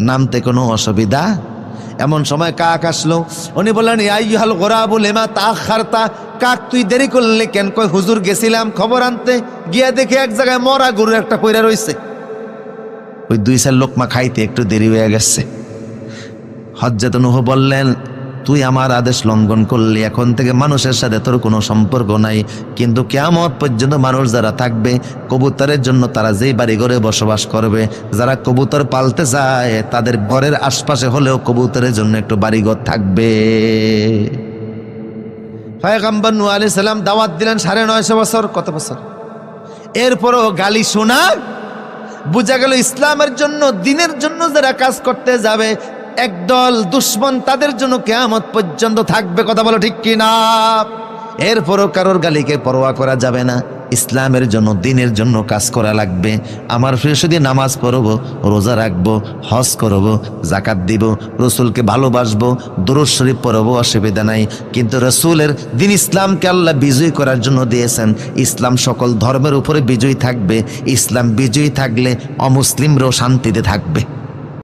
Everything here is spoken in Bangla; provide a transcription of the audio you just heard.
নামতে কোনো অসুবিধা। এমন সময় কাক আসলো, উনি বললেন আইয়ুহাল গোরাবু লিমা তাআখারতা, কাক তুই দেরি করলি কেন? কই হুজুর গেছিলাম খবর আনতে, গিয়া দেখে এক জায়গায় মরা গরু একটা পইরা রইছে, ওই 2-4 লোকমা খাইতে একটু দেরি হয়ে গেছে। হযরত নূহ বললেন তুই আমার আদেশ লঙ্ঘন করলি, এখন থেকে মানুষের সাথে তোর কোনো সম্পর্ক নাই, কিন্তু কিয়ামত পর্যন্ত মানুষ যারা থাকবে কবুতরের জন্য তারা যেই বাড়ি ঘরে বসবাস করবে, যারা কবুতর পালতে চায় তাদের ঘরের আশপাশে হলেও কবুতরের জন্য একটু বাড়িঘর থাকবে। পয়গম্বর নূহ আলাইহিস সালাম দাওয়াত দিলেন 950 বছর, কত বছর? এরপরও গালি শোনা, বুঝা গেল ইসলামের জন্য দ্বীনের জন্য যারা কাজ করতে যাবে একদল দুশ্মন তাদের জন্য কিয়ামত পর্যন্ত থাকবে। কথা বলো ঠিক কি না? এরপরও কারোর গালিকে পরোয়া করা যাবে না, ইসলামের জন্য দ্বীনের জন্য কাজ করা লাগবে। আমার শুধু নামাজ পড়বো, রোজা রাখবো, হজ করবো, যাকাত দিব, রসুলকে ভালোবাসবো, দুরূদ শরীফ পড়বো, অসুবিধা নাই। কিন্তু রসুলের দ্বীন ইসলামকে আল্লাহ বিজয়ী করার জন্য দিয়েছেন। ইসলাম সকল ধর্মের উপরে বিজয়ী থাকবে। ইসলাম বিজয়ী থাকলে অমুসলিমরাও শান্তিতে থাকবে।